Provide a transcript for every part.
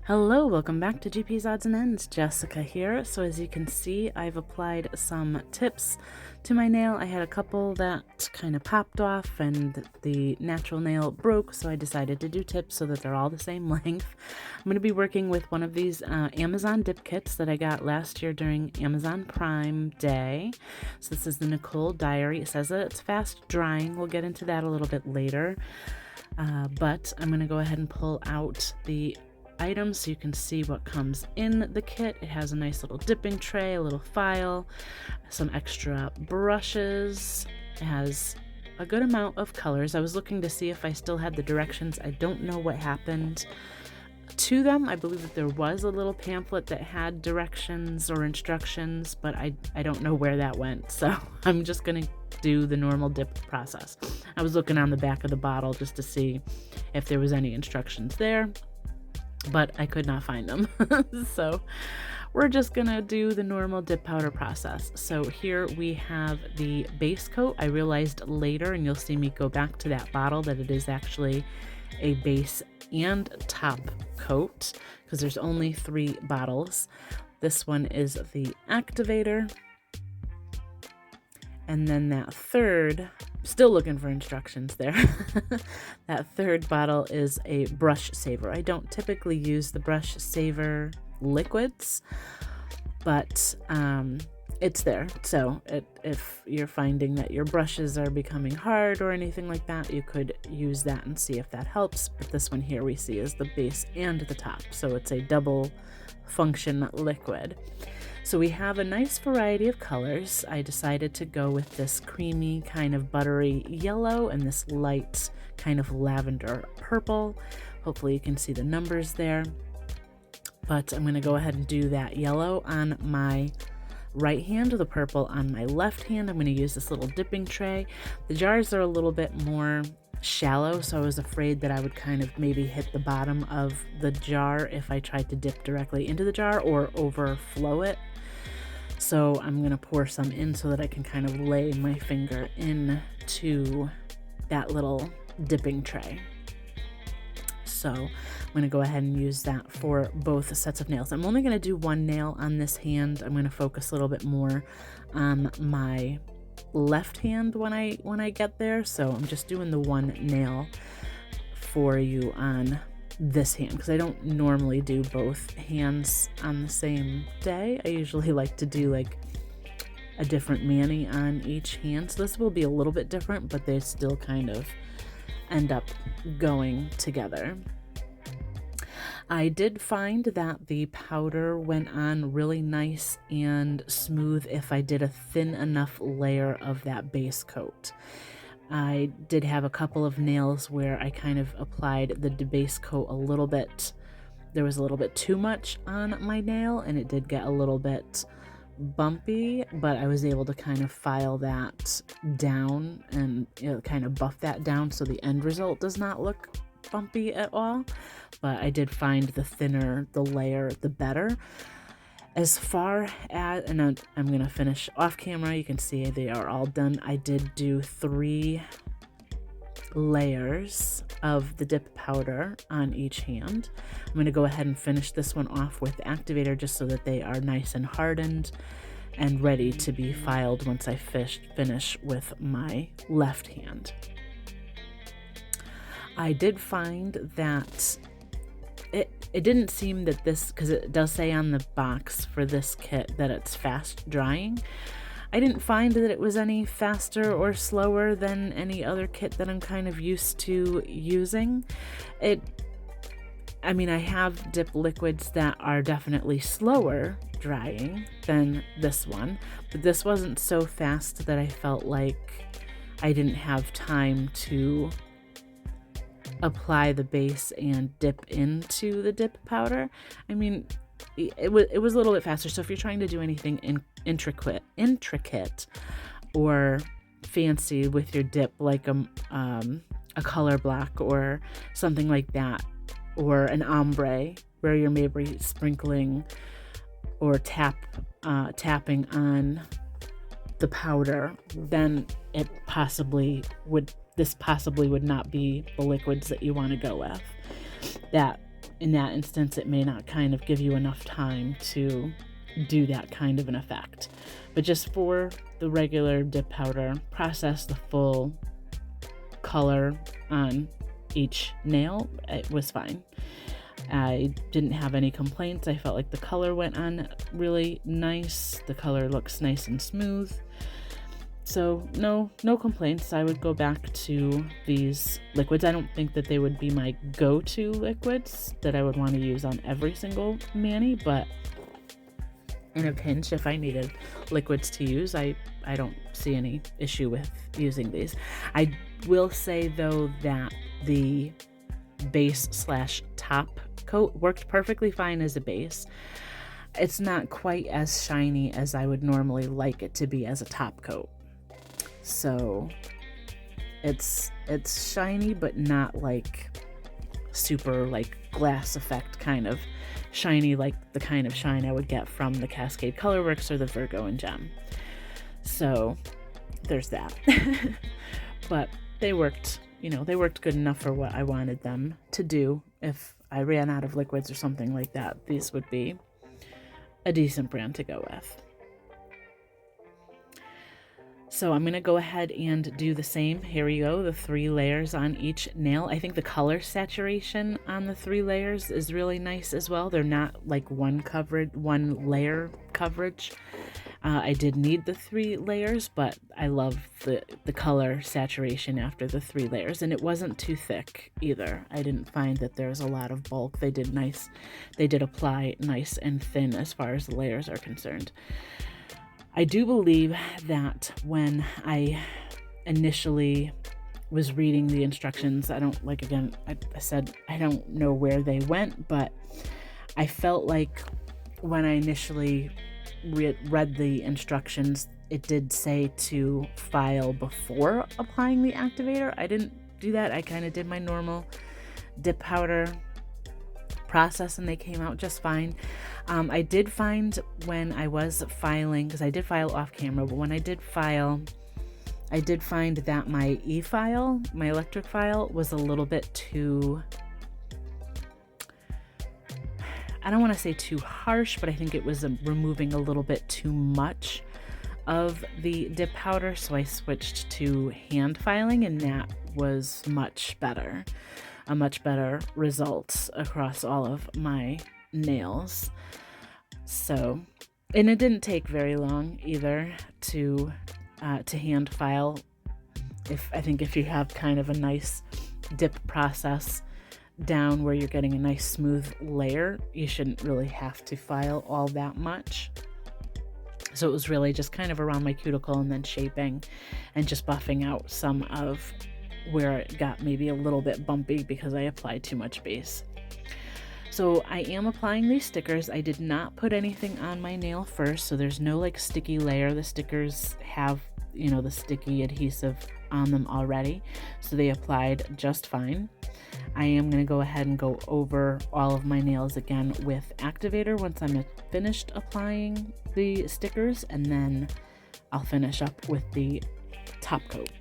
Hello, welcome back to GP's Odds and Ends. Jessica here. So as you can see, I've applied some tips to my nail. I had a couple that kind of popped off and the natural nail broke, so I decided to do tips so that they're all the same length. I'm going to be working with one of these Amazon dip kits that I got last year during Amazon Prime Day. So this is the Nicole Diary. It says that it's fast drying. We'll get into that a little bit later. But I'm going to go ahead and pull out the items so you can see what comes in the kit. It has a nice little dipping tray, a little file, some extra brushes. It has a good amount of colors. I was looking to see if I still had the directions. I don't know what happened to them. I believe that there was a little pamphlet that had directions or instructions, but I don't know where that went. So I'm just gonna do the normal dip process. I was looking on the back of the bottle just to see if there was any instructions there, but I could not find them. So we're just gonna do the normal dip powder process. So here we have the base coat. I realized later, and you'll see me go back to that bottle, that it is actually a base and top coat because there's only 3 bottles. This one is the activator. And then that third, still looking for instructions there. That third bottle is a brush saver. I don't typically use the brush saver liquids, but it's there. So if you're finding that your brushes are becoming hard or anything like that, you could use that and see if that helps. But this one here we see is the base and the top. So it's a double function liquid. So we have a nice variety of colors. I decided to go with this creamy kind of buttery yellow and this light kind of lavender purple. Hopefully you can see the numbers there. But I'm going to go ahead and do that yellow on my right hand, the purple on my left hand. I'm going to use this little dipping tray. The jars are a little bit more shallow, so I was afraid that I would kind of maybe hit the bottom of the jar if I tried to dip directly into the jar or overflow it. So I'm going to pour some in so that I can kind of lay my finger into that little dipping tray. So I'm going to go ahead and use that for both sets of nails. I'm only going to do one nail on this hand. I'm going to focus a little bit more on my left hand when I get there. So I'm just doing the one nail for you on this hand because I don't normally do both hands on the same day. I usually like to do like a different mani on each hand. So this will be a little bit different, but they still kind of end up going together. I did find that the powder went on really nice and smooth if I did a thin enough layer of that base coat. I did have a couple of nails where I kind of applied the base coat a little bit. There was a little bit too much on my nail and it did get a little bit bumpy, but I was able to kind of file that down and kind of buff that down so the end result does not look bumpy at all. But I did find the thinner the layer, the better. As far as, and I'm going to finish off camera, you can see they are all done. I did do 3 layers of the dip powder on each hand. I'm going to go ahead and finish this one off with the activator just so that they are nice and hardened and ready to be filed once I finish with my left hand. I did find that it didn't seem that this, because it does say on the box for this kit that it's fast drying. I didn't find that it was any faster or slower than any other kit that I'm kind of used to using. I mean, I have dip liquids that are definitely slower drying than this one, but this wasn't so fast that I felt like I didn't have time to apply the base and dip into the dip powder. I mean, it was a little bit faster. So if you're trying to do anything intricate or fancy with your dip, like a color block or something like that, or an ombre where you're maybe sprinkling or tapping on the powder, then this possibly would not be the liquids that you want to go with. That in that instance, it may not kind of give you enough time to do that kind of an effect. But just for the regular dip powder, process the full color on each nail, it was fine. I didn't have any complaints. I felt like the color went on really nice. The color looks nice and smooth. So no complaints. I would go back to these liquids. I don't think that they would be my go-to liquids that I would want to use on every single mani, but in a pinch, if I needed liquids to use, I don't see any issue with using these. I will say though that the base / top coat worked perfectly fine as a base. It's not quite as shiny as I would normally like it to be as a top coat. So it's shiny, but not like super like glass effect kind of shiny, like the kind of shine I would get from the Cascade Colorworks or the Virgo Gem. So there's that. But they worked, they worked good enough for what I wanted them to do. If I ran out of liquids or something like that, these would be a decent brand to go with. So I'm going to go ahead and do the same. Here we go, the 3 layers on each nail. I think the color saturation on the 3 layers is really nice as well. They're not like one layer coverage. I did need the 3 layers, but I love the color saturation after the 3 layers, and it wasn't too thick either. I didn't find that there was a lot of bulk. They did apply nice and thin as far as the layers are concerned. I do believe that when I initially was reading the instructions, I said I don't know where they went, but I felt like when I initially read the instructions, it did say to file before applying the activator. I didn't do that. I kind of did my normal dip powder process and they came out just fine. I did find when I was filing, because I did file off camera, but when I did file, I did find that my e-file, my electric file, was a little bit too, I don't want to say too harsh, but I think it was removing a little bit too much of the dip powder, so I switched to hand filing, and that was much better. A much better result across all of my nails. So, and it didn't take very long either to hand file. I think if you have kind of a nice dip process down where you're getting a nice smooth layer, you shouldn't really have to file all that much. So it was really just kind of around my cuticle and then shaping and just buffing out some of where it got maybe a little bit bumpy because I applied too much base. So I am applying these stickers. I did not put anything on my nail first, so there's no like sticky layer. The stickers have, the sticky adhesive on them already, so they applied just fine. I am going to go ahead and go over all of my nails again with activator once I'm finished applying the stickers, and then I'll finish up with the top coat.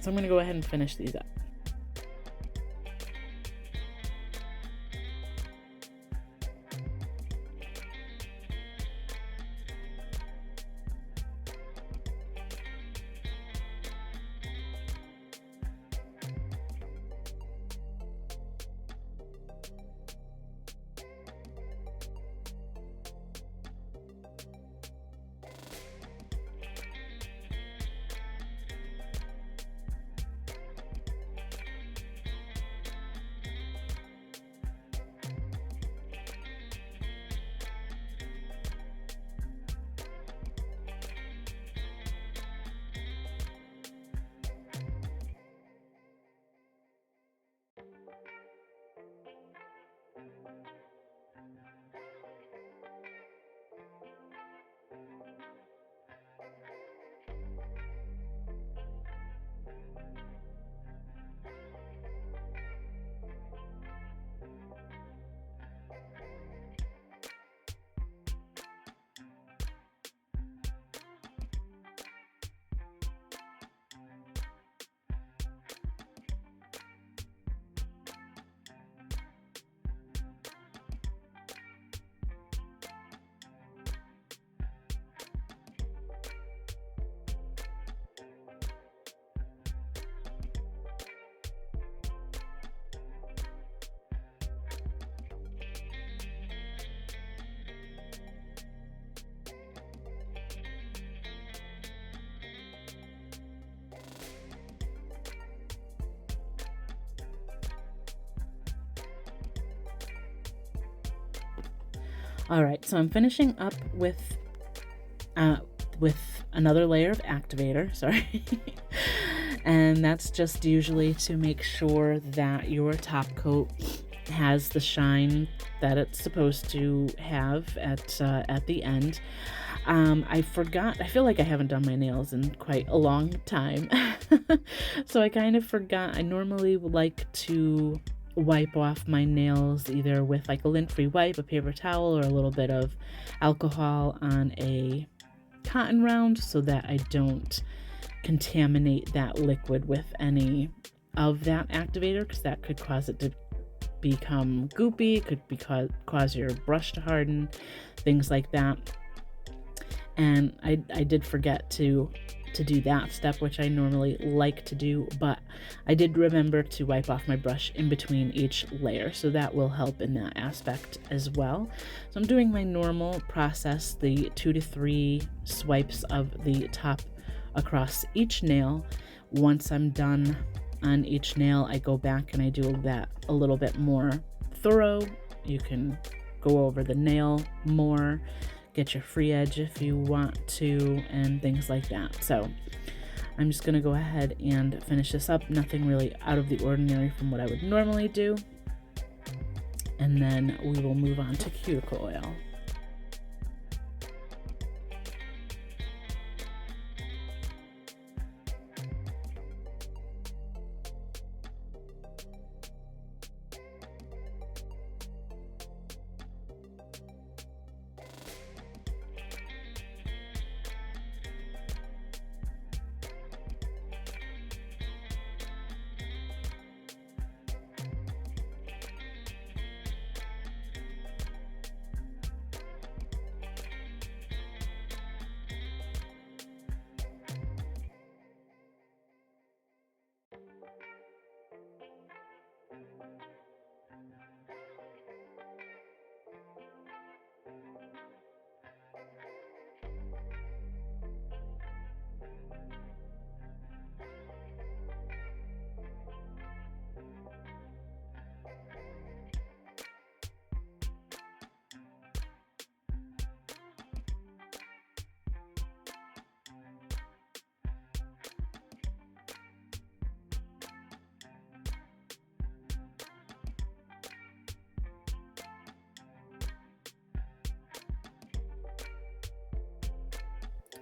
So I'm going to go ahead and finish these up. All right, so I'm finishing up with another layer of activator, sorry. And that's just usually to make sure that your top coat has the shine that it's supposed to have at the end. I forgot, I feel like I haven't done my nails in quite a long time. So I kind of forgot. I normally would like to wipe off my nails either with like a lint-free wipe, a paper towel, or a little bit of alcohol on a cotton round so that I don't contaminate that liquid with any of that activator, because that could cause it to become goopy, could cause your brush to harden, things like that. And I did forget to do that step, which I normally like to do, but I did remember to wipe off my brush in between each layer, so that will help in that aspect as well. So I'm doing my normal process, the 2 to 3 swipes of the top across each nail. Once I'm done on each nail, I go back and I do that a little bit more thorough. You can go over the nail more, get your free edge if you want to, and things like that. So I'm just going to go ahead and finish this up. Nothing really out of the ordinary from what I would normally do. And then we will move on to cuticle oil.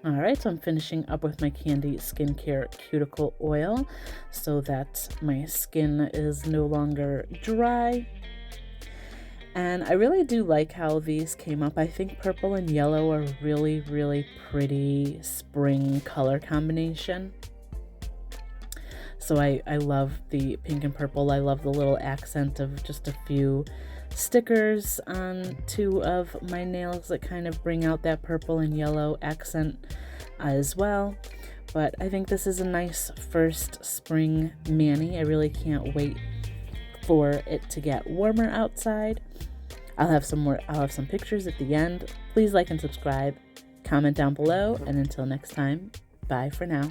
All right, so I'm finishing up with my Candi Skin Care cuticle oil so that my skin is no longer dry. And I really do like how these came up. I think purple and yellow are really, really pretty spring color combination. So I love the pink and purple. I love the little accent of just a few stickers on 2 of my nails that kind of bring out that purple and yellow accent as well. But I think this is a nice first spring mani. I really can't wait for it to get warmer outside. I'll have some pictures at the end. Please like and subscribe, comment down below, and until next time, bye for now.